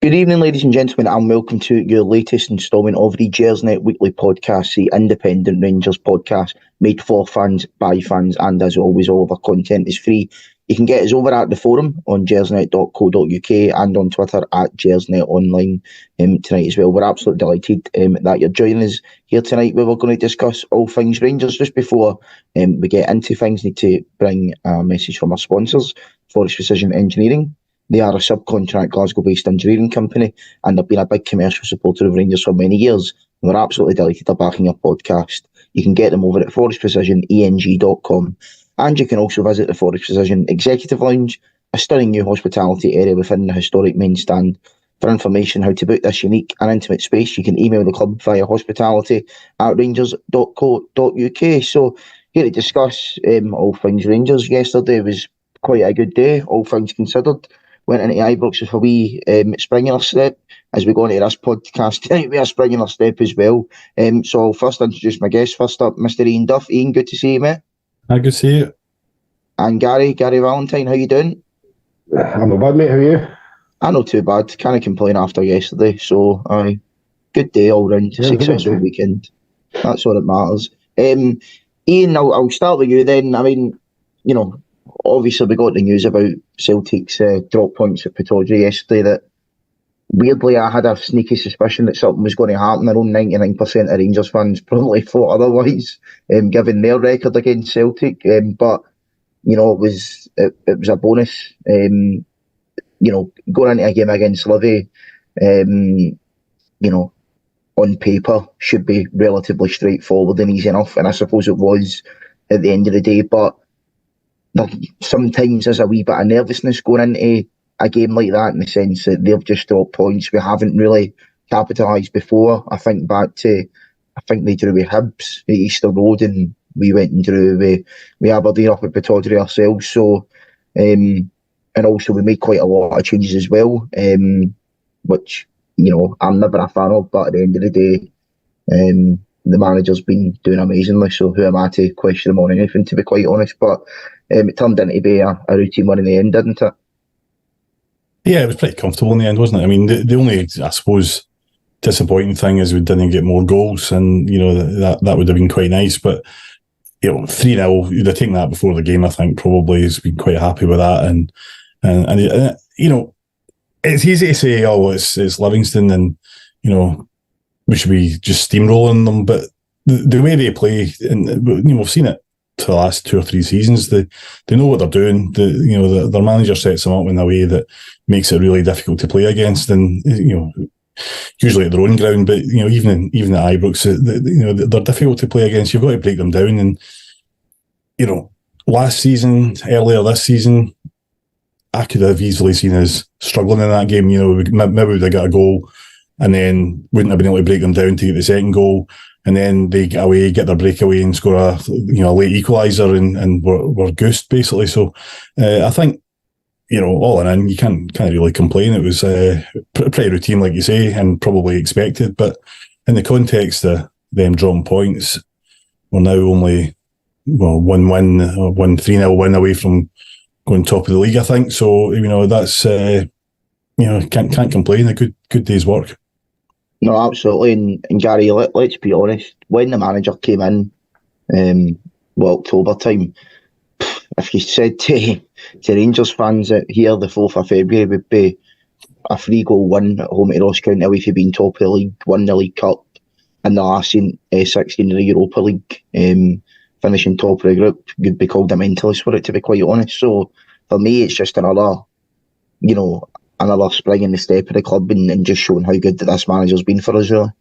Good evening, ladies and gentlemen, and welcome to your latest instalment of the Gersnet Weekly Podcast, the independent Rangers podcast made for fans, by fans, and as always, all of our content is free. You can get us over at the forum on gersnet.co.uk and on Twitter at gersnetonline tonight as well. We're absolutely delighted that you're joining us here tonight, where we're going to discuss all things Rangers. Just before we get into things, need to bring a message from our sponsors, Forrest Precision Engineering. They are a subcontract Glasgow-based engineering company, and they've been a big commercial supporter of Rangers for many years. And we're absolutely delighted they're backing our podcast. You can get them over at forestprecisioneng.com. And you can also visit the Forrest Precision Executive Lounge, a stunning new hospitality area within the historic main stand. For information how to book this unique and intimate space, you can email the club via hospitality@rangers.co.uk. So here to discuss all things Rangers. Yesterday was quite a good day, all things considered. Went into Ibrox with a wee Springer step. As we go into this podcast tonight, we are Springer step as well. So I'll first introduce my guest. First up, Mr. Iain Duff. Iain, good to see you, mate. Good to see you. And Gary Valentine, how you doing? I'm not bad, mate. How are you? I'm not too bad. Can't complain after yesterday. So, good day all round. Successful weekend. That's all that matters. Iain, I'll start with you then. I mean, you know, obviously we got the news about Celtic's drop points at Pittodrie yesterday that, weirdly, I had a sneaky suspicion that something was going to happen. Around 99% of Rangers fans probably thought otherwise, given their record against Celtic. But, you know, it was a bonus. You know, going into a game against Livy, you know, on paper should be relatively straightforward and easy enough. And I suppose it was at the end of the day. But sometimes there's a wee bit of nervousness going into a game like that, in the sense that they've just dropped points we haven't really capitalised before. I think back to, they drew with Hibs at Easter Road, and we went and drew with Aberdeen up at Pittodrie ourselves. So, and also we made quite a lot of changes as well, which, you know, I'm never a fan of, but at the end of the day, the manager's been doing amazingly, so who am I to question him on anything, to be quite honest. But it turned into be a routine one in the end, didn't it? Yeah, it was pretty comfortable in the end, wasn't it? I mean, the only, I suppose, disappointing thing is we didn't get more goals, and, you know, that would have been quite nice. But, you know, 3-0, you'd have taken that before the game, I think, probably. Has been quite happy with that. And you know, it's easy to say, oh, it's Livingston, and, you know, we should be just steamrolling them. But the way they play, and, you know, we've seen it for the last 2 or 3 seasons, they know what they're doing. You know, their manager sets them up in a way that makes it really difficult to play against, and, you know, usually at their own ground, but, you know, even at Ibrox, you know, they're difficult to play against. You've got to break them down. And, you know, earlier this season, I could have easily seen us struggling in that game. You know, maybe we would have got a goal and then wouldn't have been able to break them down to get the second goal, and then they get away, get their breakaway and score a late equaliser, and we're goosed, basically. So I think, you know, all in, you can't really complain. It was pretty routine, like you say, and probably expected. But in the context of them drawing points, we're now only 3-0 win away from going top of the league, I think. So, you know, that's you know, can't complain. A good day's work. No, absolutely. And Gary, let's be honest. When the manager came in, October time, if you said to Rangers fans that here the 4th of February would be a 3-goal win at home to Ross County away for being top of the league, won the League Cup, and the last 16 in the Europa League, finishing top of the group, you'd be called a mentalist for it, to be quite honest. So for me, it's just another spring in the step of the club, and just showing how good that this manager's been for us, really.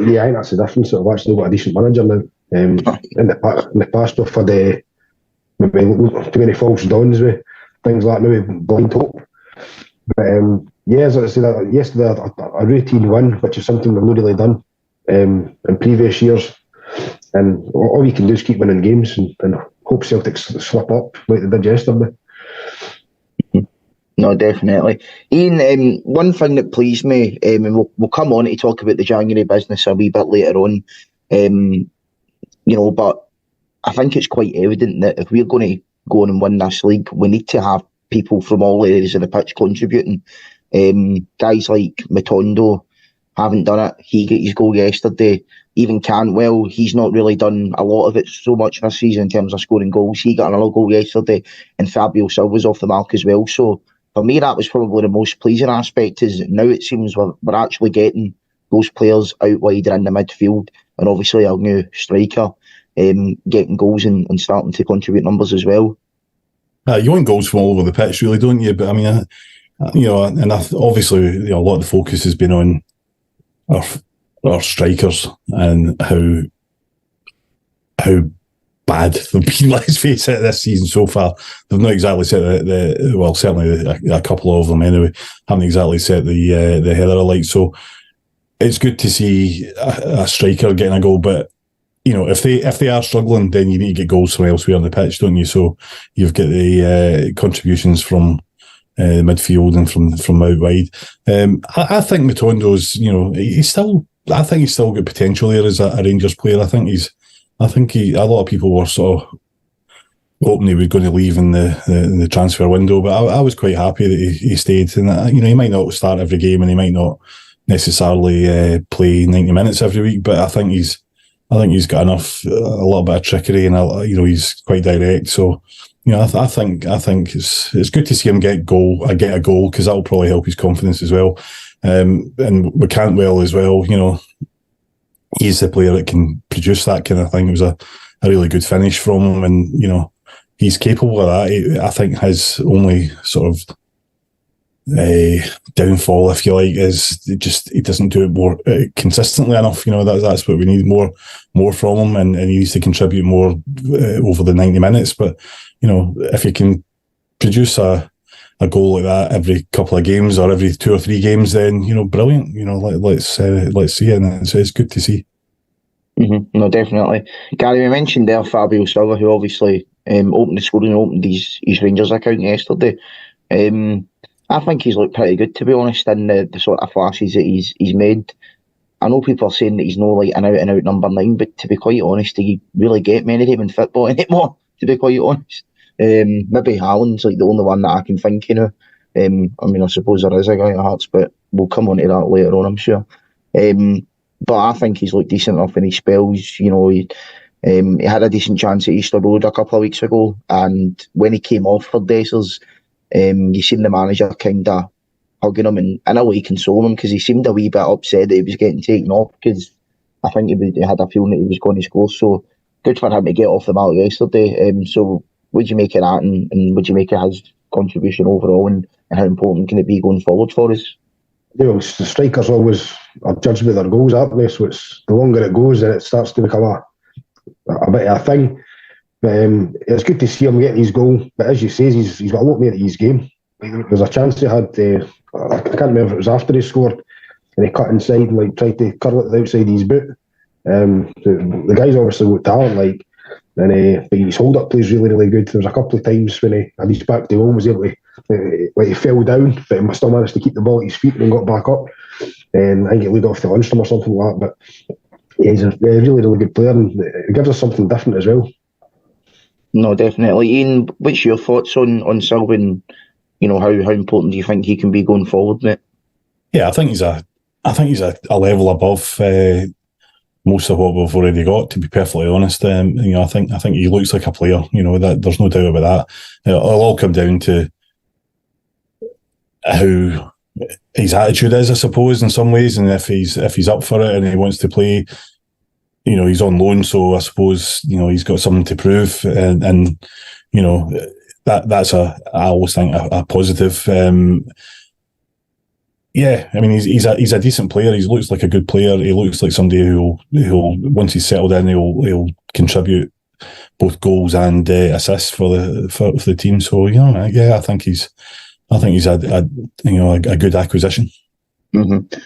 Yeah, I think that's the difference. I've actually got a decent manager now. In the past, we've had maybe too many false dawns with things like maybe blind hope. But yeah, as I said, yesterday, a routine win, which is something we've not really done in previous years. And all we can do is keep winning games and hope Celtic slip up like they did yesterday. No, definitely. Iain, one thing that pleased me, and we'll come on to talk about the January business a wee bit later on, you know, but I think it's quite evident that if we're going to go on and win this league, we need to have people from all areas of the pitch contributing. Guys like Matondo haven't done it. He got his goal yesterday. Even Cantwell, he's not really done a lot of it so much this season in terms of scoring goals. He got another goal yesterday, and Fabio Silva's off the mark as well. So for me, that was probably the most pleasing aspect, is now it seems we're actually getting those players out wide and in the midfield, and obviously our new striker getting goals and starting to contribute numbers as well. You want goals from all over the pitch, really, don't you? But I mean, obviously, a lot of the focus has been on our strikers and how bad they've been. Let's face it, this season so far, they've not exactly set well, certainly a couple of them anyway, haven't exactly set the header alight. So it's good to see a striker getting a goal, but if they are struggling, then you need to get goals from elsewhere on the pitch, don't you? So you've got the contributions from midfield and from out wide. I think Matondo's, I think he's still got potential there as a Rangers player. I think a lot of people were sort of hoping he was going to leave in the transfer window, but I was quite happy that he stayed. And he might not start every game, and he might not necessarily play 90 minutes every week, but I think he's got enough, a little bit of trickery, and he's quite direct. So I think it's good to see him get a goal, because that will probably help his confidence as well. And with Cantwell as well, he's the player that can produce that kind of thing. It was a really good finish from him, and he's capable of that. I think his only sort of downfall, if you like, is just he doesn't do it more consistently enough. That's what we need, more from him, and he needs to contribute more over the 90 minutes. But if you can produce a goal like that every couple of games or every 2 or 3 games, then brilliant. Let's see it, and it's good to see. Mm-hmm. No, definitely. Gary, we mentioned there Fabio Silva, who obviously opened the scoring and opened his Rangers account yesterday. I think he's looked pretty good, to be honest, in the sort of flashes that he's made. I know people are saying that he's no like an out-and-out number 9, but to be quite honest, do you really get many of them in football anymore, to be quite honest? Maybe Haaland's like the only one that I can think of. I suppose there is a guy at Hearts, but we'll come on to that later on, I'm sure. But I think he's looked decent enough in his spells. He had a decent chance at Easter Road a couple of weeks ago, and when he came off for Dessers, you seen the manager kind of hugging him and in a way consoling him, because he seemed a wee bit upset that he was getting taken off, because I think he had a feeling that he was going to score. So good for him to get off the mark yesterday. So what do you make of that, and what do you make of his contribution overall, and how important can it be going forward for us? The strikers always are judged by their goals, aren't they? So it's the longer it goes, then it starts to become a bit of a thing. It's good to see him getting his goal, but as you say, he's got a lot more at his game. There's a chance he had, I can't remember if it was after he scored, and he cut inside and tried to curl it outside his boot. The guy's obviously got talent, and his hold up play is really, really good. There was a couple of times when he had his back to home, was able to, he fell down, but he still managed to keep the ball at his feet and got back up. And I think he led off to Lundstrom or something like that. But yeah, he's a really, really good player, and it gives us something different as well. No, definitely. Iain, what's your thoughts on Silva, and how important do you think he can be going forward, mate? Yeah, I think he's a level above most of what we've already got, to be perfectly honest. I think he looks like a player. That there's no doubt about that. It'll all come down to how his attitude is, I suppose, in some ways, and if he's up for it and he wants to play. He's on loan, so I suppose he's got something to prove, and that's I always think a positive. Yeah, I mean he's a decent player. He looks like a good player. He looks like somebody who'll once he's settled in, he'll contribute both goals and assists for the team. So I think he's a good acquisition. Mm-hmm.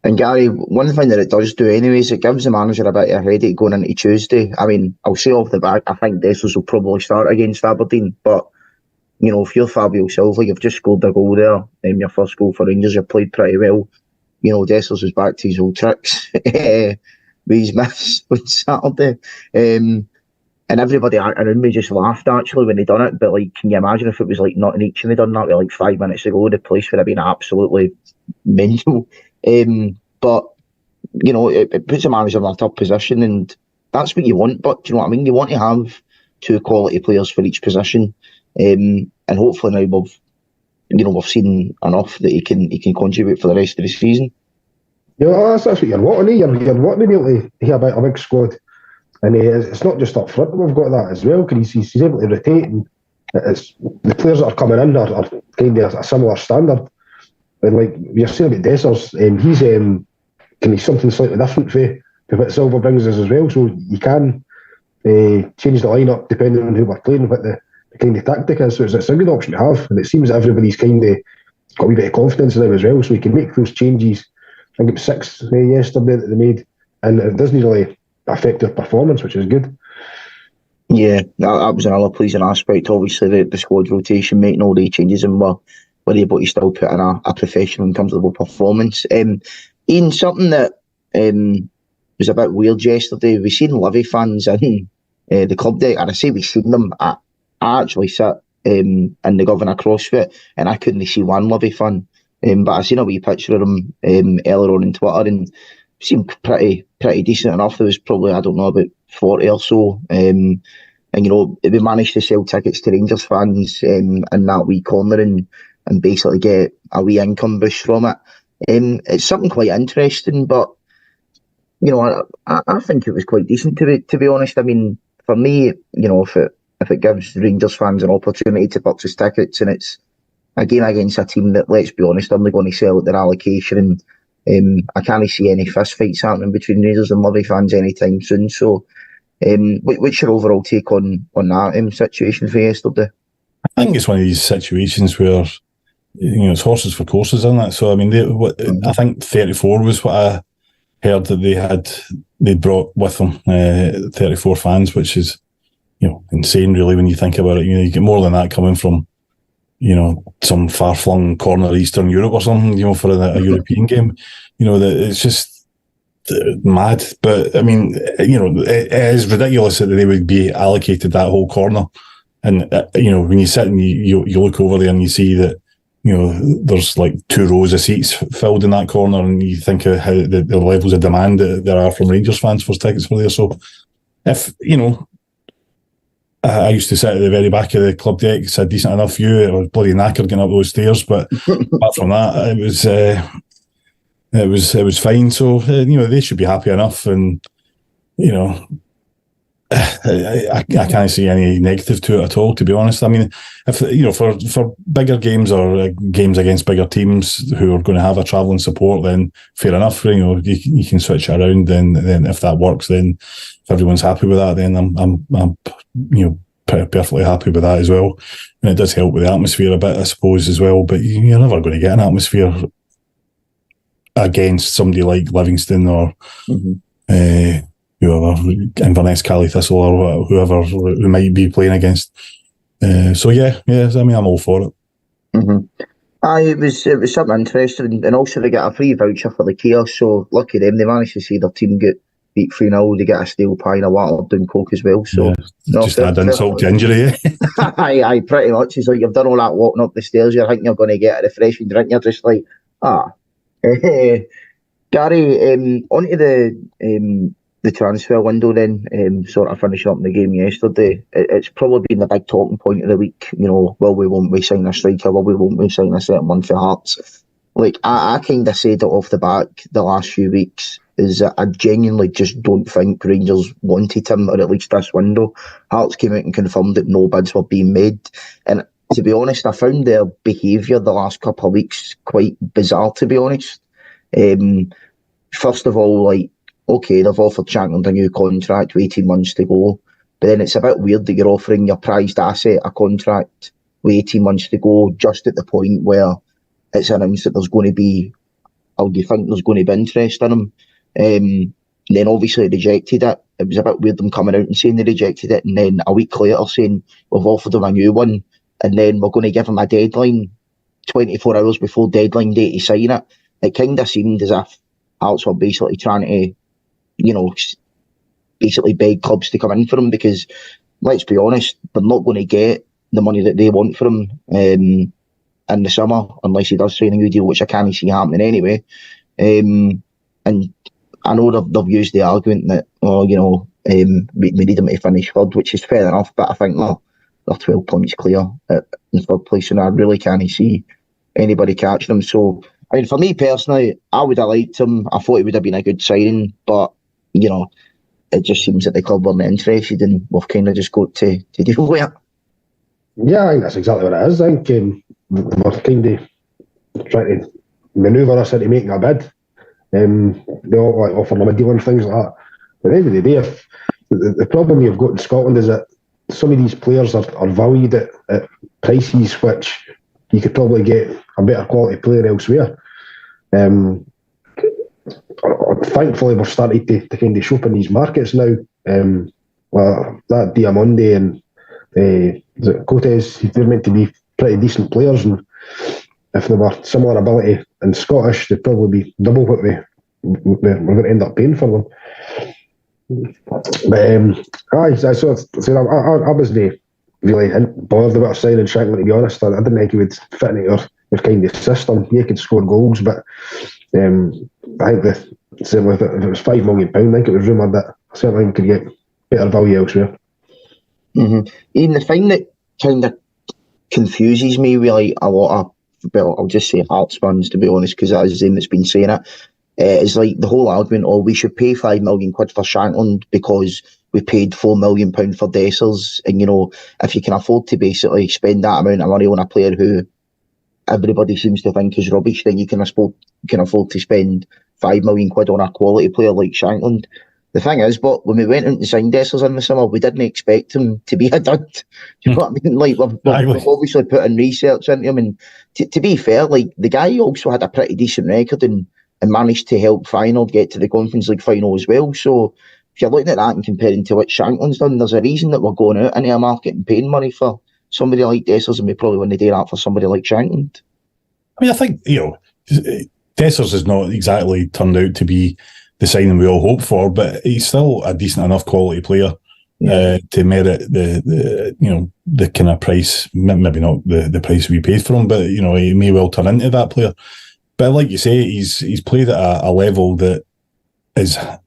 And Gary, one thing that it does do anyways, it gives the manager a bit of a headache going into Tuesday. I mean, I'll say off the back, I think Dessers will probably start against Aberdeen, but if you're Fabio Silva, you've just scored a goal there, your first goal for Rangers, you've played pretty well. Dessers is back to his old tricks with his miss on Saturday. And everybody around me just laughed actually when they done it. But like, can you imagine if it was like not in each and they done that with like 5 minutes ago? The place would have been absolutely mental. But you know, it puts a manager in a tough position, and that's what you want. But do you know what I mean? You want to have two quality players for each position, and hopefully now we've seen enough that he can contribute for the rest of the season. Yeah, that's what you're wanting. You're wanting to be able to hear about a big squad. And it's not just up front that we've got that as well, because he's able to rotate, and it's the players that are coming in are kind of a similar standard. And like you're saying about Dessers, he's something slightly different for what Silva brings us as well. So you can change the lineup depending on who we're playing, what the kind of tactic is. So it's a good option to have, and it seems everybody's kind of got a wee bit of confidence in him as well. So he can make those changes. I think it was 6 yesterday that they made, and it doesn't really affect their performance, which is good. Yeah, that was another pleasing aspect. Obviously, the squad rotation, making all the changes, and we're able to still put in a professional in terms of the performance. Iain, something that was a bit weird yesterday, we seen Livy fans in the club deck, and I say we seen them. I actually sat in the Governor CrossFit, and I couldn't see one Livy fan. But I seen a wee picture of them earlier on Twitter, and seemed pretty decent enough. There was probably, I don't know, about 40 or so. And you know, we managed to sell tickets to Rangers fans in that wee corner and basically get a wee income boost from it. It's something quite interesting, but you know, I think it was quite decent to be honest. I mean, for me, you know, if it gives Rangers fans an opportunity to purchase tickets, and it's again against a team that, let's be honest, are only going to sell at their allocation, and I can't see any fist fights happening between Rangers and Livy fans anytime soon. So, what's your overall take on that situation for yesterday? I think it's one of these situations where, you know, it's horses for courses, isn't it? So, I mean, I think 34 was what I heard that they brought with them, 34 fans, which is, you know, insane really when you think about it. You know, you get more than that coming from, you know, some far-flung corner of Eastern Europe or something, you know, for a European game. You know, it's just mad. But, I mean, you know, it is ridiculous that they would be allocated that whole corner. And, you know, when you sit and you look over there and you see that, you know, there's like 2 rows of seats filled in that corner, and you think of how the levels of demand that there are from Rangers fans for tickets for there. So, if, you know, I used to sit at the very back of the club deck. It's a decent enough view. I was bloody knackered getting up those stairs, but apart from that, it was fine. So you know, they should be happy enough, and you know, I can't see any negative to it at all, to be honest. I mean, if you know, for bigger games or games against bigger teams who are going to have a travelling support, then fair enough. You know, you can switch it around. Then if that works, then if everyone's happy with that, then I'm you know, perfectly happy with that as well. And it does help with the atmosphere a bit, I suppose, as well. But you're never going to get an atmosphere against somebody like Livingston or whoever, Inverness, Cali Thistle, or whoever we might be playing against. So yeah, I mean, I'm all for it. It was something interesting, and also they get a free voucher for the Chaos. So lucky them, they managed to see their team get beat 3-0. They get a steel pie and a Waterdown Coke as well. So just add insult to injury. Aye, pretty much. It's like you've done all that walking up the stairs. You're thinking you're going to get a refreshing drink. You're just like, Gary, onto the transfer window then, sort of finishing up in the game yesterday. It's probably been the big talking point of the week. You know, won't we sign a striker? Won't we sign a certain one for Hearts? Like, I kind of said it off the back the last few weeks, is that I genuinely just don't think Rangers wanted him, or at least this window. Hearts came out and confirmed that no bids were being made. And to be honest, I found their behaviour the last couple of weeks quite bizarre, to be honest. First of all, like, okay, they've offered Shankland a new contract with 18 months to go, but then it's a bit weird that you're offering your prized asset a contract with 18 months to go just at the point where it's announced that there's going to be, or do you think there's going to be interest in him? Then obviously rejected it. It was a bit weird them coming out and saying they rejected it, and then a week later saying we've offered him a new one, and then we're going to give him a deadline 24 hours before deadline day to sign it. It kind of seemed as if Hearts were basically trying to, you know, basically beg clubs to come in for him, because let's be honest, they're not going to get the money that they want for him in the summer unless he does sign a new deal, which I can't see happening anyway. And I know they've used the argument that, we need him to finish third, which is fair enough, but I think they're 12 points clear in third place, and I really can't see anybody catching them. So, I mean, for me personally, I would have liked him. I thought he would have been a good signing, but, it just seems that the club weren't interested, and we've kind of just got to deal with it. Yeah, I think that's exactly what it is. I think we're kind of trying to manoeuvre us into making a bid. They all offer them a deal and things like that. But at the end of the day, if the problem you've got in Scotland is that some of these players are valued at prices which you could probably get a better quality player elsewhere. Thankfully, we're starting to kind of shop in these markets now. That Diamonde and Cotes, they're meant to be pretty decent players, and if they were similar ability in Scottish, they'd probably be double what we're going to end up paying for them. But I wasn't really bothered about signing Shankland, to be honest. I didn't think he would fit into our kind of system. He could score goals, but I think if it was £5 million, I think it was rumoured that certainly we could get better value elsewhere. Mm-hmm. Ian, the thing that kind of confuses me with a lot of, well, I'll just say Hearts fans, to be honest, because that is the name that's been saying it, is like the whole argument, we should pay £5 million for Shankland because we paid £4 million for Dessers, and if you can afford to basically spend that amount of money on a player who everybody seems to think is rubbish, then you can afford to spend £5 million on a quality player like Shankland. The thing is, but when we went out to sign Dessers in the summer, we didn't expect him to be a dud. Do you know what I mean? Like, we've obviously put in research into him, and to be fair, like, the guy also had a pretty decent record and managed to help Feyenoord get to the Conference League final as well. So if you're looking at that and comparing to what Shankland's done, there's a reason that we're going out into a market and paying money for somebody like Dessers, and we probably wouldn't do that for somebody like Shankland. I mean, I think, Dessers has not exactly turned out to be the signing we all hope for, but he's still a decent enough quality player to merit the kind of price, maybe not the price we paid for him, but he may well turn into that player. But like you say, he's played at a level that is a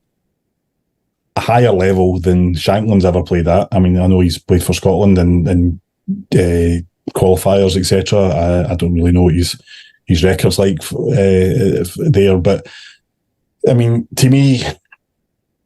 higher level than Shankland's ever played at. I mean, I know he's played for Scotland and qualifiers, etc. I don't really know what his record's like there, but I mean, to me,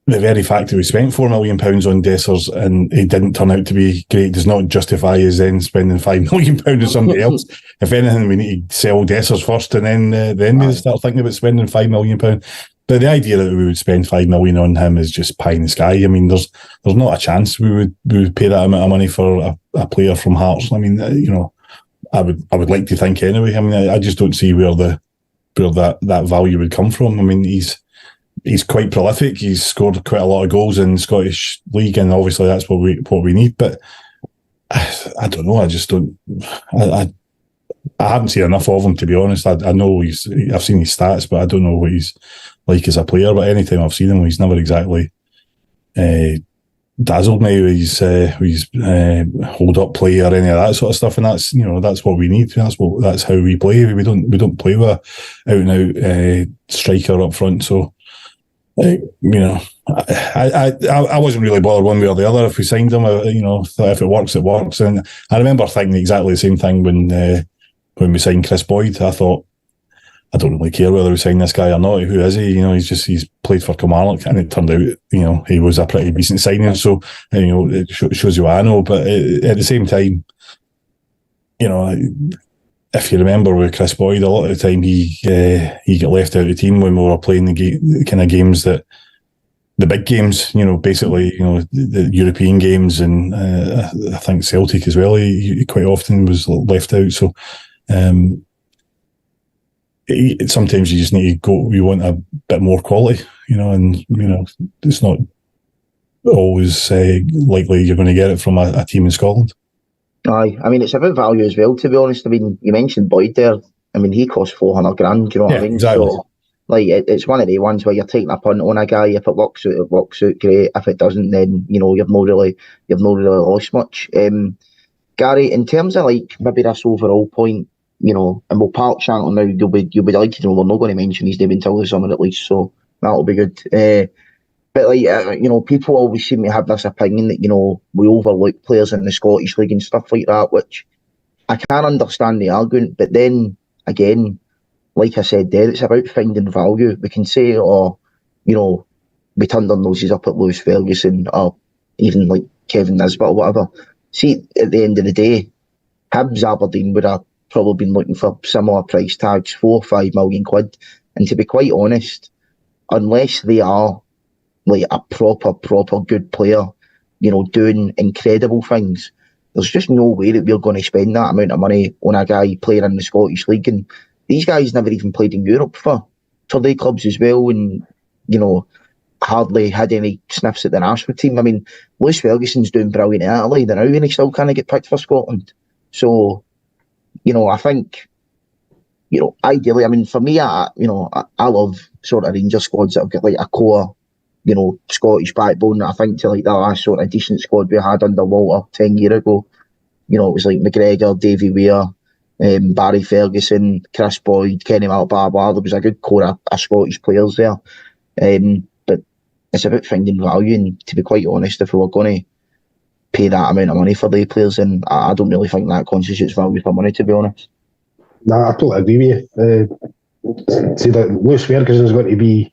the very fact that we spent £4 million on Dessers and he didn't turn out to be great does not justify us then spending £5 million on somebody else. If anything, we need to sell Dessers first, and then we start thinking about spending £5 million. But the idea that we would spend £5 million on him is just pie in the sky. I mean, there's not a chance we would pay that amount of money for a player from Hearts. I mean, I would like to think anyway. I mean, I just don't see where that value would come from. I mean, he's quite prolific. He's scored quite a lot of goals in the Scottish League, and obviously that's what we need. But I don't know. I just don't. I haven't seen enough of him, to be honest. I know I've seen his stats, but I don't know what he's like as a player. But anytime I've seen him, he's never exactly dazzled me with his hold up play or any of that sort of stuff. And that's what we need. That's how we play. We don't play with a out and out striker up front. So. I wasn't really bothered one way or the other if we signed him. Thought if it works, it works. And I remember thinking exactly the same thing when we signed Chris Boyd. I thought, I don't really care whether we sign this guy or not. Who is he? He's played for Kilmarnock, and it turned out, he was a pretty decent signing. So, it shows you what I know. But at the same time, if you remember with Chris Boyd, a lot of the time he got left out of the team when we were playing the kind of games that the big games, basically, the European games, and I think Celtic as well. He quite often was left out. So sometimes you just need to go. We want a bit more quality, and it's not always likely you're going to get it from a team in Scotland. Aye, I mean, it's about value as well, to be honest. I mean, you mentioned Boyd there. I mean, he cost 400 grand, do you know what I mean? Exactly. So Like it's one of the ones where you're taking a punt on a guy. If it works out great. If it doesn't, then you've not really lost much. Gary, in terms of like maybe this overall point, and we'll park Shannon now. You'll be delighted to know we're not going to mention his name until the summer at least, so that'll be good. But like people always seem to have this opinion that we overlook players in the Scottish League and stuff like that, which I can understand the argument. But then again, like I said there, it's about finding value. We can say, we turned our noses up at Lewis Ferguson or even like Kevin Nisbet or whatever. See, at the end of the day, Hibs Aberdeen would have probably been looking for similar price tags, 4 or 5 million quid. And to be quite honest, unless they are like a proper good player, doing incredible things, there's just no way that we're going to spend that amount of money on a guy playing in the Scottish League. And these guys never even played in Europe for their clubs as well, and hardly had any sniffs at the national team. I mean, Lewis Ferguson's doing brilliant in Italy now, and he still can't get picked for Scotland. So, I think, ideally, I mean, for me, I love sort of Rangers squads that have got like a core, Scottish backbone. I think to like the last sort of decent squad we had under Walter 10 years ago, it was like McGregor, Davy Weir, Barry Ferguson, Chris Boyd, Kenny Malbaba. There was a good core of Scottish players there. But it's about finding value, and to be quite honest, if we were going to pay that amount of money for the players, then I don't really think that constitutes value for money, to be honest. Nah, I totally agree with you. See that Lewis Ferguson is going to be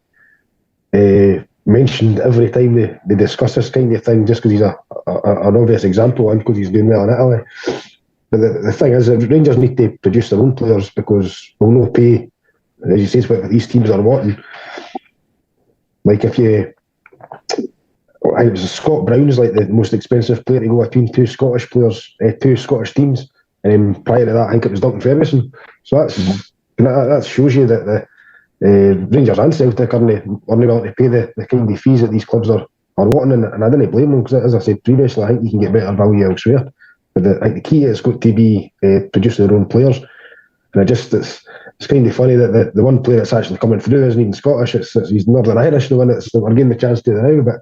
mentioned every time they discuss this kind of thing, just because he's an obvious example and because he's doing well in Italy. But the thing is that Rangers need to produce their own players, because we'll not pay, as you say, what these teams are wanting. Like if you, I think it was Scott Brown is like the most expensive player to go between two Scottish players, two Scottish teams, and then prior to that, I think it was Duncan Ferguson. So that shows you that the Rangers and Celtic aren't able to pay the kind of fees that these clubs are wanting, and I didn't blame them, because as I said previously, I think you can get better value elsewhere. But I think the key is got to be producing their own players. And it's kind of funny that the one player that's actually coming through isn't even Scottish. He's Northern Irish, the one that we're getting the chance to now. But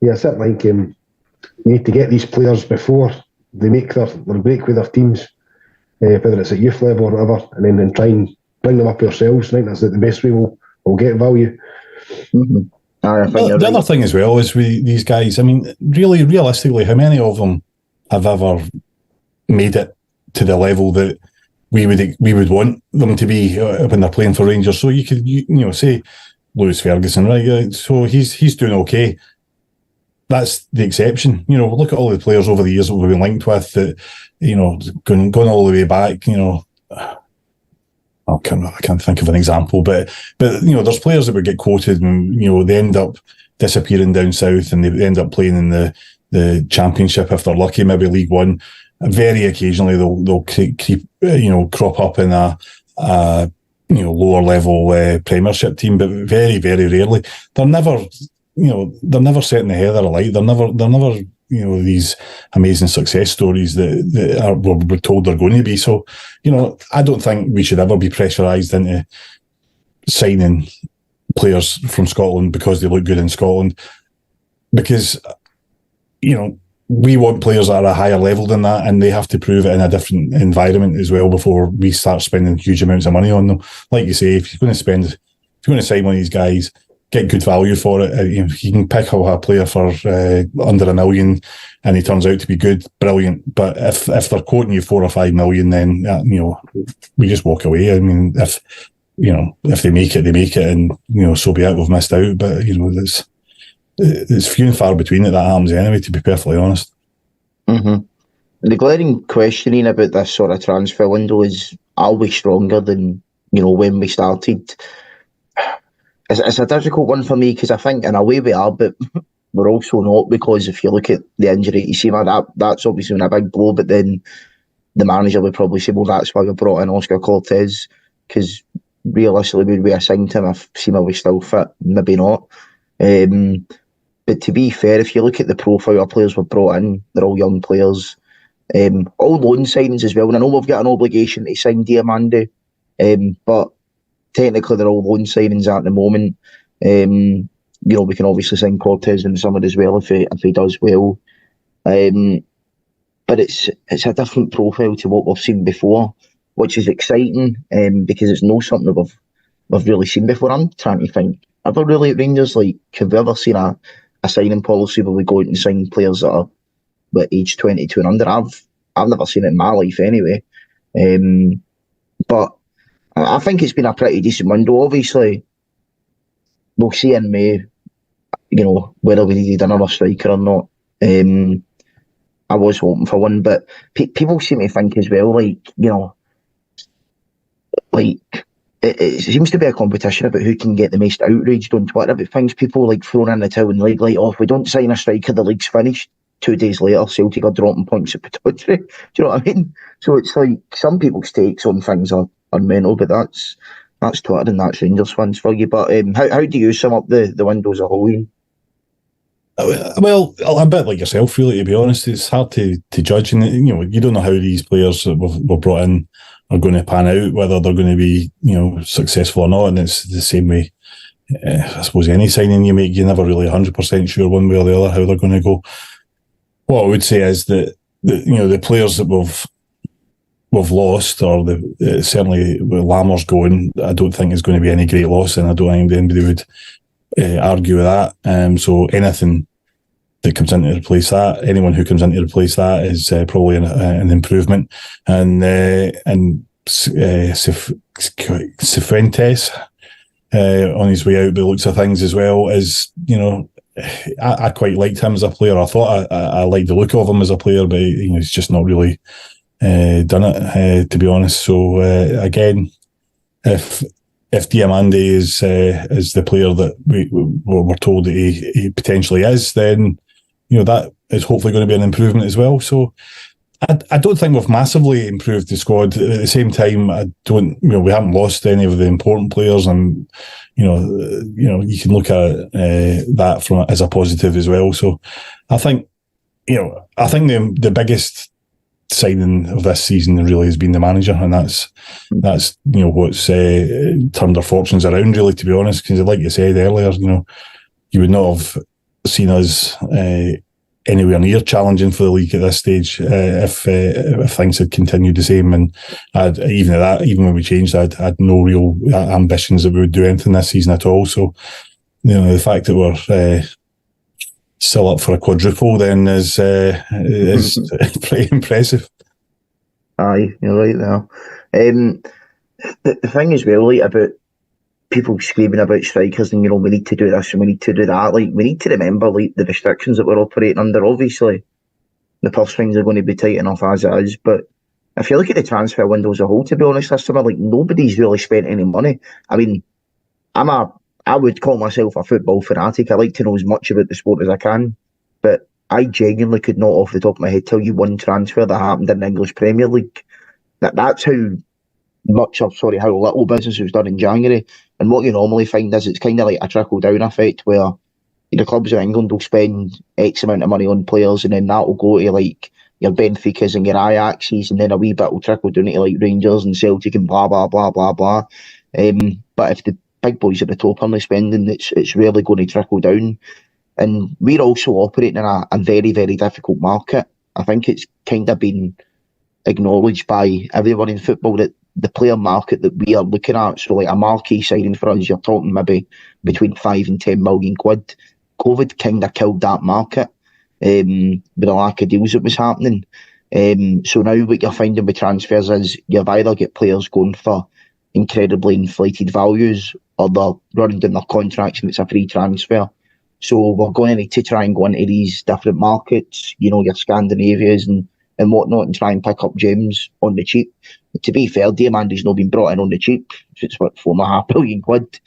yeah, I certainly think you need to get these players before they make their break with their teams, whether it's at youth level or whatever, and then try and bring them up yourselves. I think that's the best way we'll get value. Mm-hmm. The other thing as well is with these guys, I mean, really, realistically, how many of them have ever made it to the level that we would want them to be when they're playing for Rangers? So you could say Lewis Ferguson, right? So he's doing okay. That's the exception. Look at all the players over the years that we've been linked with that, going all the way back. I can't think of an example, but there's players that would get quoted and they end up disappearing down south, and they end up playing in the Championship if they're lucky, maybe League One. Very occasionally they'll creep, crop up in a lower level Premiership team, but very, very rarely. They're never setting the heather alight. They're never these amazing success stories that we're told they're going to be. So, I don't think we should ever be pressurised into signing players from Scotland because they look good in Scotland, because we want players that are a higher level than that, and they have to prove it in a different environment as well before we start spending huge amounts of money on them. Like you say, if you're going to sign one of these guys, get good value for it. If you can pick up a player for under $1 million and he turns out to be good, brilliant. But if they're quoting you 4 or 5 million, then we just walk away. I mean, if they make it, they make it, and so be it. We've missed out, but it's few and far between that happens anyway, to be perfectly honest. Mm-hmm. The glaring questioning about this sort of transfer window is, are we stronger than when we started? It's a difficult one for me, because I think in a way we are, but we're also not, because if you look at the injury to Seema, that's obviously been a big blow, but then the manager would probably say, well, that's why we brought in Oscar Cortez, because realistically, would we have signed him if Seema was still fit? Maybe not. But to be fair, if you look at the profile of players we've brought in, they're all young players. All loan signings as well. And I know we've got an obligation to sign Diamande, but technically they're all loan signings at the moment. We can obviously sign Cortez in the summer as well if he does well. But it's a different profile to what we've seen before, which is exciting because it's not something that we've really seen before. I'm trying to think, ever really at Rangers, have we ever seen a signing policy where we go out and sign players that are age 22 and under? I've never seen it in my life anyway. But I think it's been a pretty decent window. Obviously, we'll see in May, whether we needed another striker or not. I was hoping for one, but people seem to think as well, it seems to be a competition about who can get the most outraged on Twitter about things. People throwing in the towel and if we don't sign a striker, the league's finished. 2 days later, Celtic are dropping points at Pittodrie. Do you know what I mean? So it's some people's takes on things are mental, but that's Twitter and that's Rangers fans for you. But how do you sum up the window as a whole, Iain? Well, a bit like yourself, really, to be honest. It's hard to judge, and you don't know how these players that we've brought in are going to pan out, whether they're going to be successful or not. And it's the same way, I suppose, any signing you make, you're never really 100% sure one way or the other how they're going to go. What I would say is that the players that we've lost, or certainly Lammer's going, I don't think is going to be any great loss, and I don't think anybody would argue with that. So anything that comes in to replace that, anyone who comes in to replace that is probably an improvement. And Cifuentes on his way out, the looks of things as well, is I quite liked him as a player. I thought I liked the look of him as a player, but he's just not really done it, to be honest. So again, if Diamande is the player that we're told that he potentially is, then that is hopefully going to be an improvement as well. So I don't think we've massively improved the squad. At the same time, I don't. We haven't lost any of the important players, and you can look at that as a positive as well. So I think the biggest signing of this season really has been the manager, and that's what's turned our fortunes around, really, to be honest. Because like you said earlier, you would not have seen us anywhere near challenging for the league at this stage if things had continued the same. And even when we changed, I had no real ambitions that we would do anything this season at all. So the fact that we're still up for a quadruple then is pretty impressive. Aye, you're right there. The thing is really about people screaming about strikers and we need to do this and we need to do that. We need to remember the restrictions that we're operating under. Obviously, the purse strings are going to be tight enough as it is, but if you look at the transfer window as a whole, to be honest, this summer, nobody's really spent any money. I mean, I would call myself a football fanatic. I like to know as much about the sport as I can, but I genuinely could not, off the top of my head, tell you one transfer that happened in the English Premier League. That's how little business was done in January. And what you normally find is it's kind of like a trickle-down effect where the clubs of England will spend X amount of money on players, and then that will go to your Benficas and your Ajaxes, and then a wee bit will trickle down to Rangers and Celtic and blah, blah, blah, blah, blah. But if the big boys at the top aren't spending, it's really going to trickle down. And we're also operating in a very, very difficult market. I think it's kind of been acknowledged by everyone in football that the player market that we are looking at, so a marquee signing for us, you're talking maybe between 5 and 10 million quid. COVID kind of killed that market with the lack of deals that was happening. So now what you're finding with transfers is you've either got players going for incredibly inflated values, or they're running down their contracts and it's a free transfer. So we're going to need to try and go into these different markets, your Scandinavias and whatnot, and try and pick up gems on the cheap. To be fair, Diamandi's not been brought in on the cheap. It's £4.5 billion quid.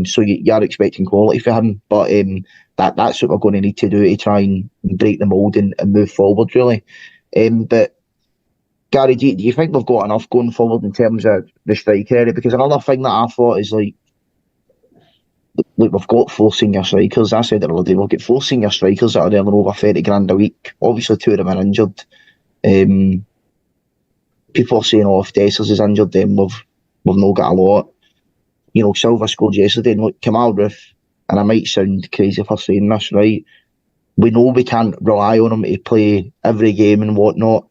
So you're expecting quality for him. But that's what we're going to need to do to try and break the mould and move forward, really. But Gary, do you think we've got enough going forward in terms of the striker area? Because another thing that I thought is we've got 4 senior strikers. I said it the other day, we've got 4 senior strikers that are earning over 30 grand a week. Obviously 2 of them are injured. People are saying, if Dessers is injured, then we've not got a lot. Silva scored yesterday, and look, Kamal Roof, and I might sound crazy for saying this, right? We know we can't rely on him to play every game and whatnot,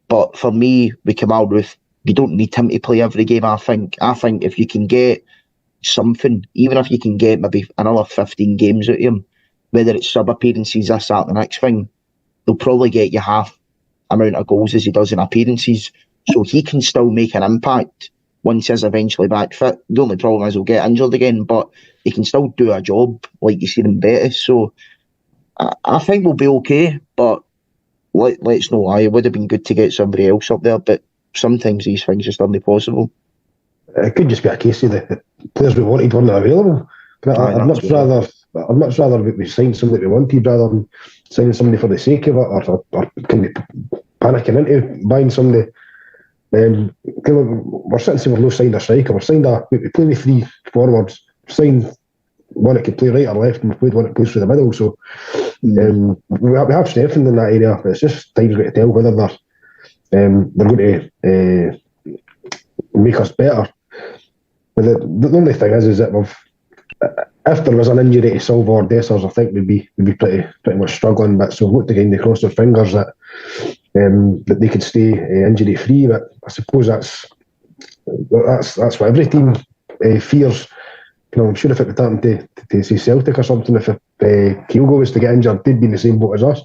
but for me, with Kamal Roof, you don't need him to play every game. I think if you can get something, even if you can get maybe another 15 games out of him, whether it's sub appearances, this, that, the next thing, they'll probably get you half amount of goals as he does in appearances. So he can still make an impact once he's eventually back fit. The only problem is he'll get injured again, but he can still do a job like you see in Betis. So I think we'll be okay, but let's not lie, it would have been good to get somebody else up there, but sometimes these things just aren't possible. It could just be a case of the players we wanted weren't available. But I'd much rather we sign somebody we wanted rather than signing somebody for the sake of it, or can we panicking into buying somebody. We're sitting saying we've no signed a striker. We play with 3 forwards, signed one that could play right or left, and we played one that plays through the middle. So we have strengthened in that area. It's just time's going to tell whether they're going to make us better. But the only thing is that if there was an injury to Silva or Dessers, I think we'd be pretty much struggling. But so we've got to kind of cross their fingers that they could stay injury free. But I suppose that's what every team fears. I'm sure if it would happen to say Celtic or something, if Kyogo was to get injured, they'd be in the same boat as us.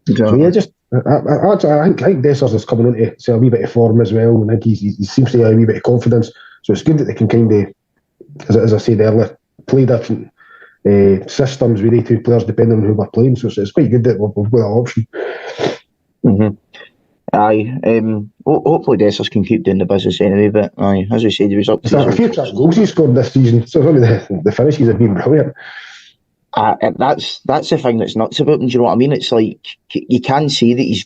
Exactly. So I think Dessers is coming on to a wee bit of form as well. I think he seems to have a wee bit of confidence. So it's good that they can kind of, as I said earlier, play different systems with the 2 players depending on who we're playing. So it's quite good that we've got that option. Mm-hmm. Aye, hopefully Dessers can keep doing the business anyway, but aye, as we said, he was up to... A few goals he scored this season, so the finishes have been brilliant. That's the thing that's nuts about him, do you know what I mean? It's like, you can see that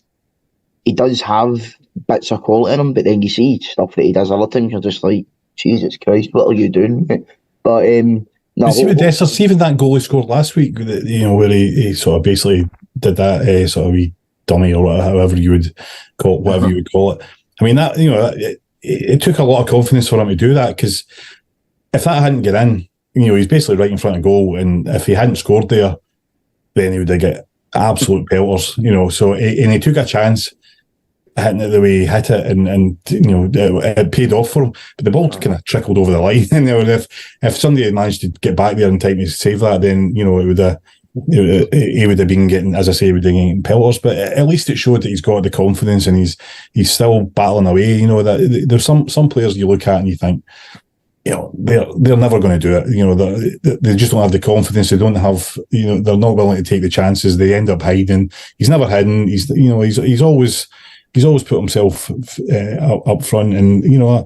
he does have bits of quality in him, but then you see stuff that he does other times, you're just like, Jesus Christ, what are you doing? But no, see with Dessers, see even that goal he scored last week, where he sort of basically did that sort of wee dummy or whatever you would call it. I mean, that it took a lot of confidence for him to do that, because if that hadn't get in, he's basically right in front of goal, and if he hadn't scored there, then he would have get absolute pelters. So and he took a chance hitting it the way he hit it, and it paid off for him. But the ball kind of trickled over the line, and if somebody had managed to get back there in time to save that, then it would have. He would have been getting, as I say, he would have been getting pelters. But at least it showed that he's got the confidence, and he's still battling away. That there's some players you look at and you think, they're never going to do it. They just don't have the confidence. They don't have, they're not willing to take the chances. They end up hiding. He's never hidden. He's always put himself up front, and you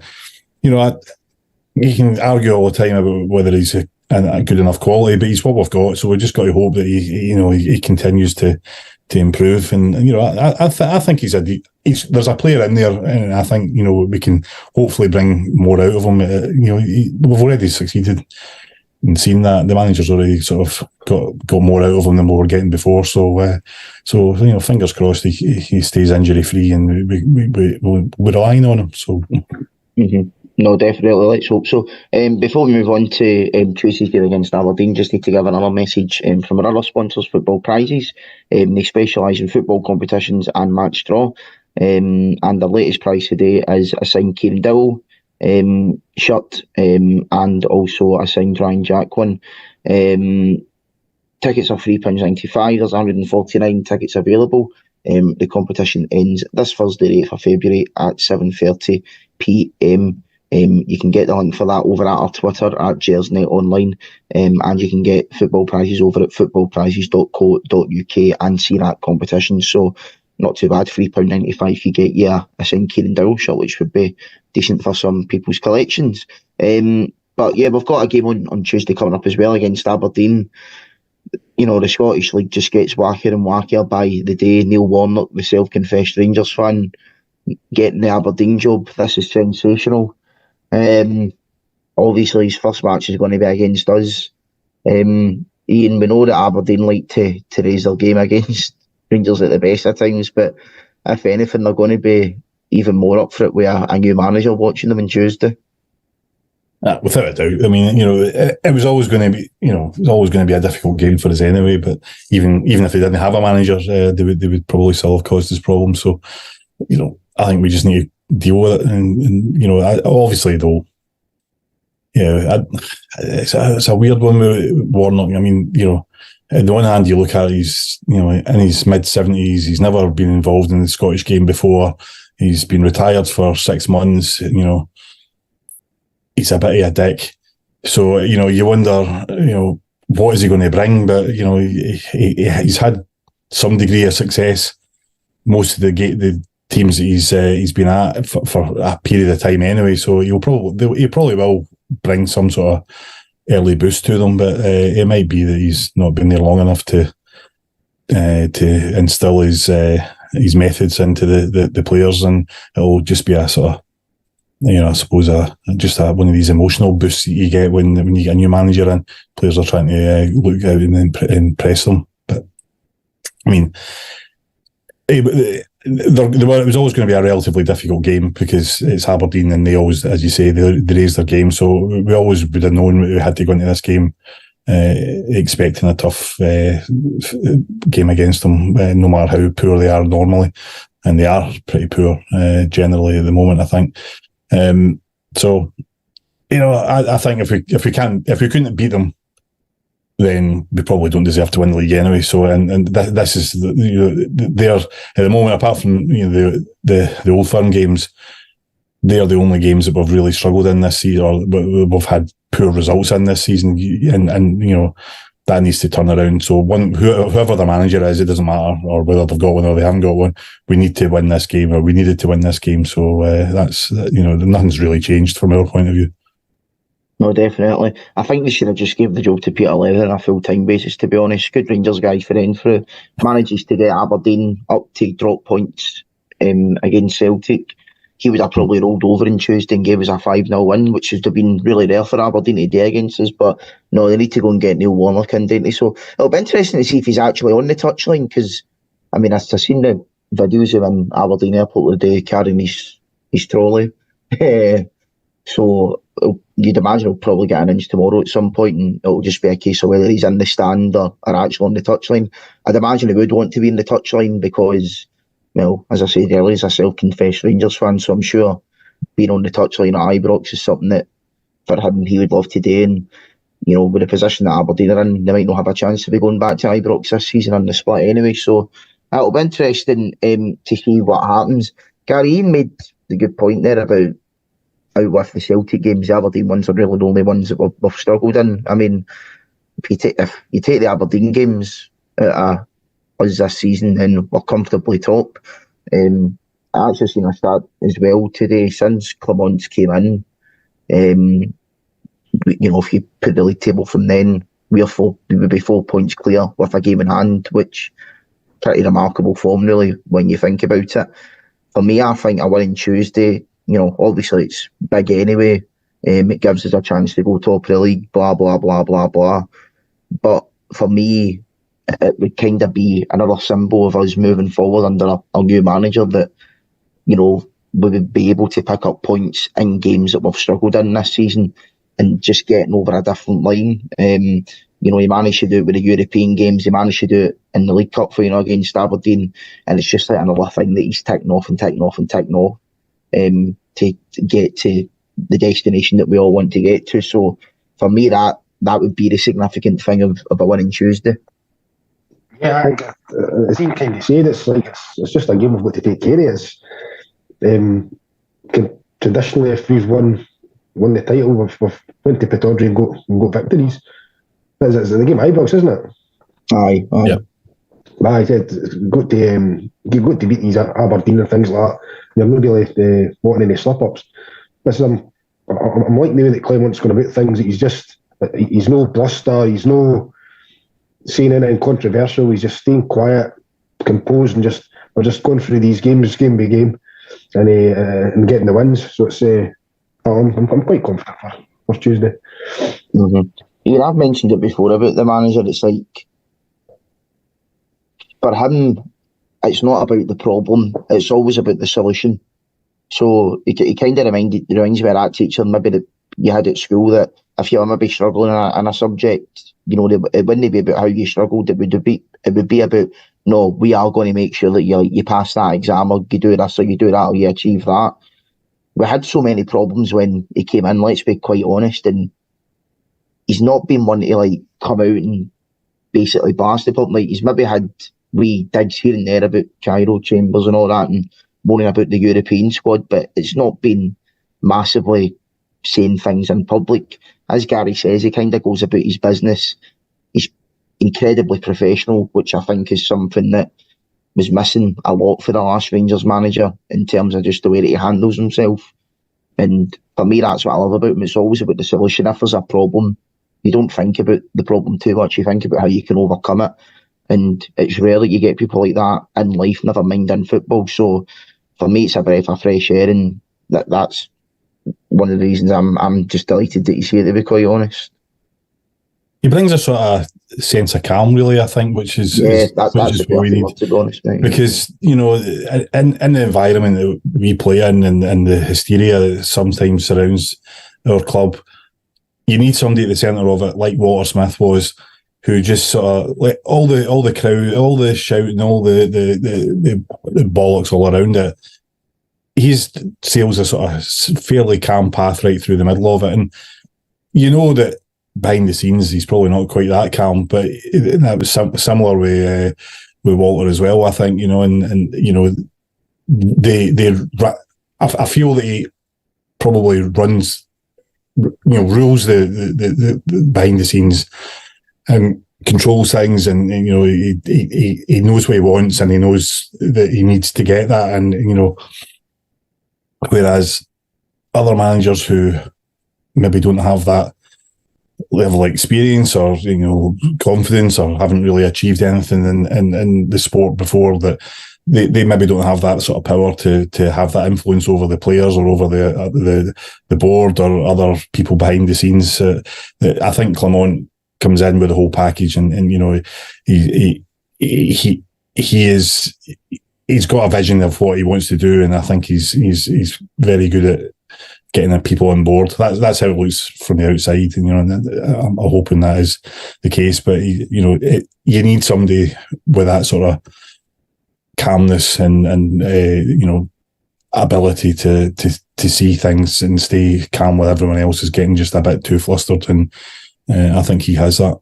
can argue all the time about whether he's a good enough quality, but he's what we've got. So we just got to hope that he continues to improve. And I think there's a player in there, and I think we can hopefully bring more out of him. We've already succeeded in seeing that. The manager's already sort of got more out of him than we were getting before. So fingers crossed he stays injury free, and we're relying on him. So. Mm-hmm. No, definitely. Let's hope so. Before we move on to Tuesday's game against Aberdeen, just need to give another message from our other sponsors, Football Prizes. They specialise in football competitions and match draw. And the latest prize today is a signed Kieran Dowell shirt and also a signed Ryan Jack one. Tickets are £3.95. There's 149 tickets available. The competition ends this Thursday, 8th of February at 7:30 p.m. You can get the link for that over at our Twitter at Gersnet Online, and you can get football prizes over at footballprizes.co.uk and see that competition. So not too bad, £3.95 you get a signed Kieran Dowell shirt, which would be decent for some people's collections. But yeah, we've got a game on Tuesday coming up as well against Aberdeen. The Scottish League just gets wackier and wackier by the day. Neil Warnock, the self-confessed Rangers fan, getting the Aberdeen job. This is sensational. Obviously his first match is going to be against us. Ian, we know that Aberdeen like to raise their game against Rangers at the best of times, but if anything, they're going to be even more up for it with a new manager watching them on Tuesday. Without a doubt. I mean, it was always going to be, it was always going to be a difficult game for us anyway. But even if they didn't have a manager, they would probably still have caused us problems. So, I think we just need to deal with it. And obviously though, it's a weird one with Warnock. I mean, on the one hand, you look at he's, in his mid-70s, he's never been involved in the Scottish game before. He's been retired for 6 months. He's a bit of a dick. So, you wonder, what is he going to bring? But, he's had some degree of success. Most of the teams that he's been at for a period of time anyway. So he probably will bring some sort of early boost to them. But it might be that he's not been there long enough to instill his methods into the players, and it'll just be a sort of, I suppose one of these emotional boosts that you get when you get a new manager and players are trying to look out and impress them. But I mean, it was always going to be a relatively difficult game because it's Aberdeen and they always, as you say, they raise their game. So we always would have known we had to go into this game expecting a tough game against them, no matter how poor they are normally, and they are pretty poor generally at the moment, I think. So, I think if we couldn't beat them, then we probably don't deserve to win the league anyway. So, and this is they're at the moment, apart from the Old Firm games, they're the only games that we've really struggled in this season, or we've had poor results in this season, and that needs to turn around. So whoever the manager is, it doesn't matter, or whether they've got one or they haven't got one. We need to win this game, or we needed to win this game. So that's nothing's really changed from our point of view. No, definitely. I think they should have just gave the job to Peter Leather on a full-time basis, to be honest. Good Rangers guy for Renfrew. Manages to get Aberdeen up to drop points against Celtic. He would have probably rolled over on Tuesday and gave us a 5-0 win, which would have been really rare for Aberdeen to do against us. But no, they need to go and get Neil Warnock in, don't they? So it'll be interesting to see if he's actually on the touchline, because, I mean, I've seen the videos of him at Aberdeen Airport today carrying his trolley. So you'd imagine he'll probably get an inch tomorrow at some point, and it'll just be a case of whether he's in the stand or actually on the touchline. I'd imagine he would want to be in the touchline because, well, as I said earlier, he's a self-confessed Rangers fan, so I'm sure being on the touchline at Ibrox is something that, for him, he would love to do. And, with the position that Aberdeen are in, they might not have a chance to be going back to Ibrox this season on the split anyway. So it'll be interesting to see what happens. Gary, Iain made the good point there about out with the Celtic games. The Aberdeen ones are really the only ones that we've struggled in. I mean, if you take the Aberdeen games out of us this season, then we're comfortably top. I actually seen a stat as well today, since Clements came in. If you put the league table from then, we would be 4 points clear with a game in hand, which pretty remarkable form, really, when you think about it. For me, I think a win on Tuesday, obviously it's big anyway. It gives us a chance to go top of the league, blah, blah, blah, blah, blah. But for me, it would kind of be another symbol of us moving forward under a new manager, that, we would be able to pick up points in games that we've struggled in this season and just getting over a different line. He managed to do it with the European games. He managed to do it in the League Cup final against Aberdeen. And it's just like another thing that he's ticking off to get to the destination that we all want to get to. So for me, that would be the significant thing of a win on Tuesday. Yeah, I think as Iain kind of said, it's just a game we've got to take care of. Traditionally, if we've won the title, we've went to Pittodrie and got victories. It's the game at Ibrox, isn't it? Aye. Yeah. I said you've got to beat these Aberdeen and things like that. You're not really wanting any slip-ups. Listen, I'm like the way that Clement's going about things. He's no bluster. He's no saying anything controversial. He's just staying quiet, composed, and we're just going through these games game by game, and getting the wins. So it's I'm quite confident for Tuesday. Mm-hmm. Yeah, I've mentioned it before about the manager. It's like, for him, it's not about the problem. It's always about the solution. So he kind of reminds me of our teacher, maybe you had at school, that if you were maybe struggling in a subject, you know, it wouldn't be about how you struggled. It would be about, no, we are going to make sure that you pass that exam, or you do this or you do that or you achieve that. We had so many problems when he came in, let's be quite honest, and he's not been one to like come out and basically blast the problem. Like, he's maybe had wee digs here and there about Cairo, Chambers and all that, and moaning about the European squad, but it's not been massively saying things in public. As Gary says, he kind of goes about his business. He's incredibly professional, which I think is something that was missing a lot for the last Rangers manager in terms of just the way that he handles himself. And for me, that's what I love about him. It's always about the solution. If there's a problem, you don't think about the problem too much. You think about how you can overcome it. And it's rare that you get people like that in life, never mind in football. So for me, it's a breath of fresh air, and that's one of the reasons I'm just delighted that he's here, to be quite honest. He brings a sort of sense of calm, really, I think, which is that's what we need. To be honest, mate. Because, you know, in the environment that we play in, and the hysteria that sometimes surrounds our club, you need somebody at the centre of it, like Walter Smith was, who just sort of, like, all the crowd, all the shouting, all the bollocks all around it. He sails a sort of fairly calm path right through the middle of it, and you know that behind the scenes he's probably not quite that calm, but that was similar with Walter as well, I think, you know, and you know, I feel that he probably runs, you know, rules the behind the scenes and controls things, and you know, he knows what he wants, and he knows that he needs to get that, and you know, whereas other managers who maybe don't have that level of experience or, you know, confidence, or haven't really achieved anything in the sport before, that they maybe don't have that sort of power to have that influence over the players or over the board or other people behind the scenes. I think Clement comes in with the whole package, and you know, he's got a vision of what he wants to do, and I think he's very good at getting the people on board. That's how it looks from the outside, and you know, I'm hoping that is the case. But you know, you need somebody with that sort of calmness and you know, ability to see things and stay calm when everyone else is getting just a bit too flustered, and I think he has that.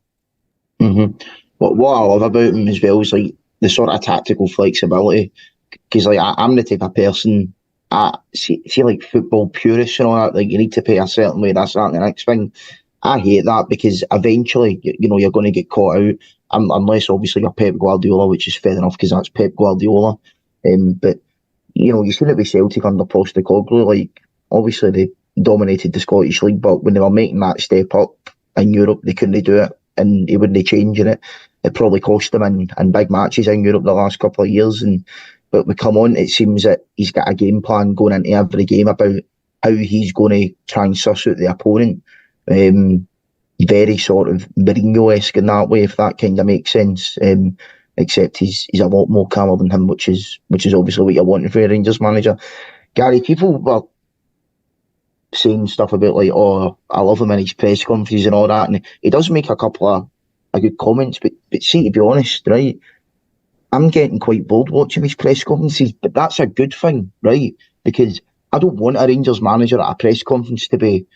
Mm-hmm. What I love about him as well is like the sort of tactical flexibility, because like I'm the type of person, I see like football purists and all that, like you need to play a certain way, that's that and the next thing. I hate that, because eventually, you know, you're going to get caught out, unless obviously you're Pep Guardiola, which is fair enough because that's Pep Guardiola. But you know, you seen it with Celtic under Postecoglou. Like, obviously they dominated the Scottish League, but when they were making that step up in Europe, they couldn't do it, and he wouldn't change in it. It probably cost them in big matches in Europe the last couple of years. But we come on, it seems that he's got a game plan going into every game about how he's going to try and suss out the opponent. Very sort of Mourinho-esque in that way, if that kind of makes sense. Except he's a lot more calmer than him, which is obviously what you're wanting for a Rangers manager. Gary, people were saying stuff about like, oh, I love him in his press conferences and all that, and he does make a couple of good comments, but see, to be honest, right, I'm getting quite bored watching his press conferences, but that's a good thing, right? Because I don't want a Rangers manager at a press conference to be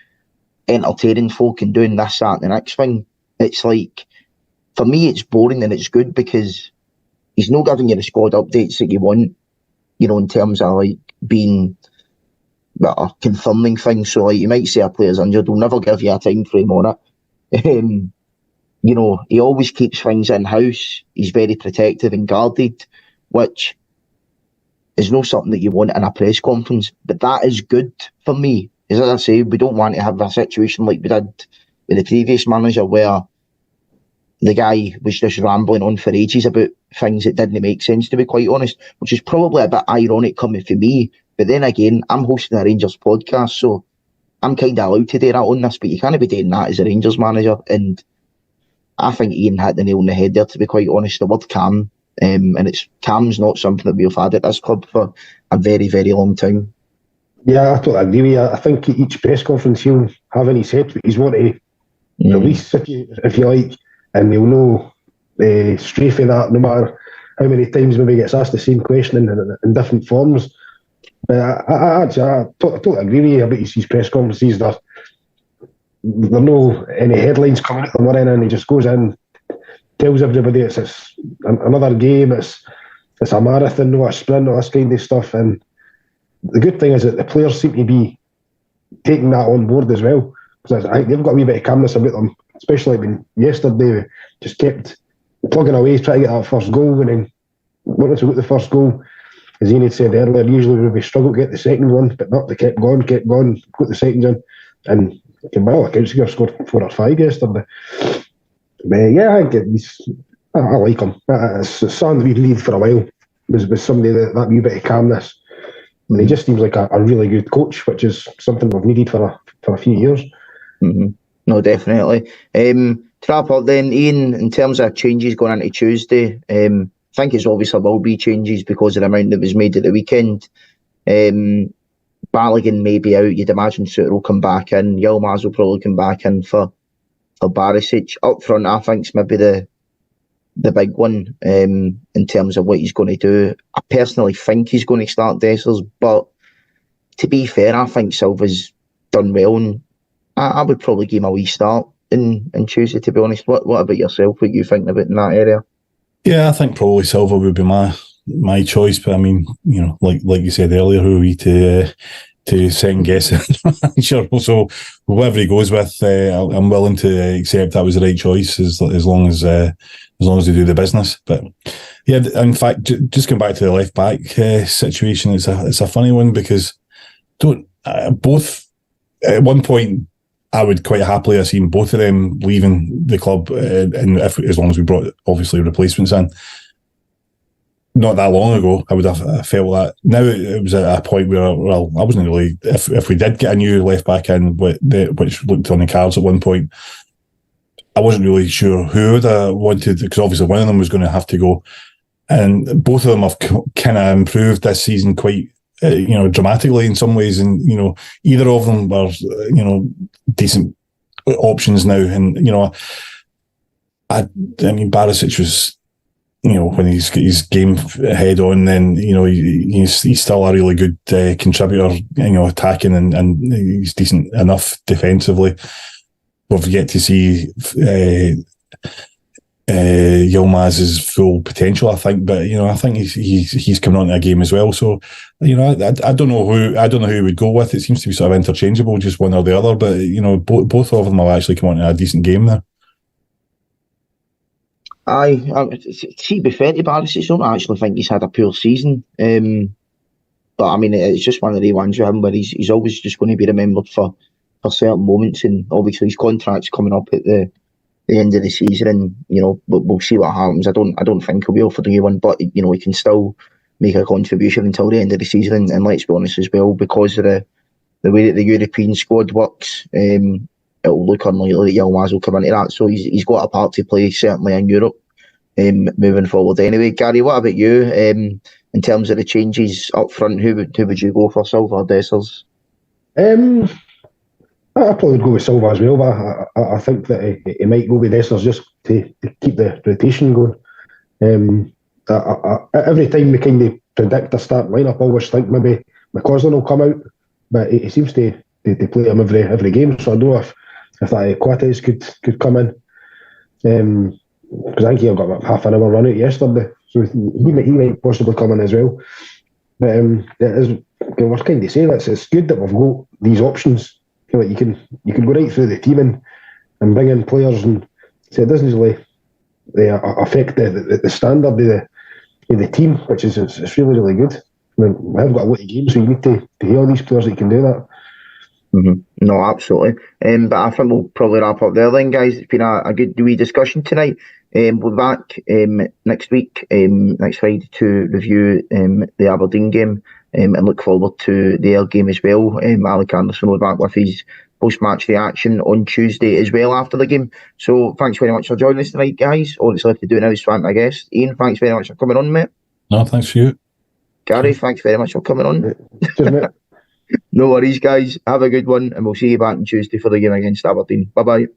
entertaining folk and doing this, that, and the next thing. It's like, for me, it's boring, and it's good because he's not giving you the squad updates that you want, you know, in terms of like being confirming things. So like, you might say a player's injured, he'll never give you a time frame on it. You know, he always keeps things in-house. He's very protective and guarded, which is not something that you want in a press conference. But that is good for me. As I say, we don't want to have a situation like we did with the previous manager, where the guy was just rambling on for ages about things that didn't make sense, to be quite honest, which is probably a bit ironic coming from me. But then again, I'm hosting a Rangers podcast, so I'm kind of allowed to do that on this, but you can't be doing that as a Rangers manager. And I think Iain hit the nail on the head there, to be quite honest. The word calm, and calm's not something that we've had at this club for a very, very long time. Yeah, I totally agree with you. I think each press conference he'll have in his head what he's want to release, if you like, and he'll know stray for that, no matter how many times maybe he gets asked the same question in different forms. But I totally agree with you about his press conferences. There are no any headlines coming out the morning, and he just goes in, tells everybody it's another game, it's a marathon, not a sprint, all this kind of stuff. And the good thing is that the players seem to be taking that on board as well, because I think they've got a wee bit of calmness about them, especially when yesterday we just kept plugging away, trying to get that first goal, and then once we got the first goal, as Ian had said earlier, usually we struggle to get the second one, but not, they kept going, got the second one, and well, I can see scored 4 or 5 yesterday. But yeah, I like him. It's something we'd need for a while, was somebody that wee bit of calmness. And he just seems like a really good coach, which is something we've needed for a few years. Mm-hmm. No, definitely. To wrap up then, Ian, in terms of changes going into Tuesday, I think it's obviously will be changes because of the amount that was made at the weekend. Balogun may be out. You'd imagine Suter will come back in. Yilmaz will probably come back in for Barisic. Up front, I think it's maybe the big one in terms of what he's going to do. I personally think he's going to start Dessers, but to be fair, I think Silva's done well, and I would probably give him a wee start in Tuesday, to be honest. What about yourself? What you thinking about in that area? Yeah, I think probably Silva would be my choice, but I mean, like you said earlier, who are we to second guess it? Sure. So whoever he goes with, I'm willing to accept that was the right choice as long as they do the business. But yeah, in fact, just going back to the left back situation, it's a funny one because both at one point I would quite happily have seen both of them leaving the club, and as long as we brought obviously replacements in. Not that long ago, I would have felt that. Now it was at a point where, well, I wasn't really. If we did get a new left back in, which looked on the cards at one point, I wasn't really sure who would have wanted, because obviously one of them was going to have to go, and both of them have kind of improved this season quite, dramatically in some ways, and either of them are decent options now, and I mean Barisic was. When he's got his game head on, then, he's still a really good contributor, attacking, and he's decent enough defensively. We've yet to see Yilmaz's full potential, I think, but, I think he's coming on to a game as well. So, I don't know who he would go with. It seems to be sort of interchangeable, just one or the other, but, both of them will actually come on to a decent game there. To be fair to Barisic, I don't actually think he's had a poor season. But I mean, it's just one of the ones with him where he's always just going to be remembered for certain moments, and obviously his contract's coming up at the end of the season, and we'll see what happens. I don't think he'll be offered a new one, but he can still make a contribution until the end of the season. And let's be honest as well, because of the way that the European squad works, it'll look unlikely that Yilmaz will come into that. So he's got a part to play, certainly in Europe, moving forward. Anyway, Gary, what about you? In terms of the changes up front, who would you go for, Silva or Dessers? I probably would go with Silva as well, but I think that he might go with Dessers just to keep the rotation going. Every time we kind of predict a start lineup, I always think maybe McCausland will come out, but he seems to play him every game. So I don't know if that Coates could come in, because I think he got about half an hour run out yesterday, so he might possibly come in as well. But we're kind of saying it's good that we've got these options. Like you can go right through the team and bring in players, and so it doesn't really affect the standard of the team, which is it's really good. I mean, we have got a lot of games, so you need to hear all these players that can do that. Mm-hmm. No, absolutely. But I think we'll probably wrap up there then, guys. It's been a good wee discussion tonight. We'll be back next week, next Friday, to review the Aberdeen game and look forward to the Ayr game as well. Alec Anderson will be back with his post-match reaction on Tuesday as well after the game. So thanks very much for joining us tonight, guys. All that's left to do now is thank my guest. Ian, thanks very much for coming on, mate. No, thanks for you. Gary, thanks very much for coming on. Cheers, mate. No worries, guys. Have a good one, and we'll see you back on Tuesday for the game against Aberdeen. Bye-bye.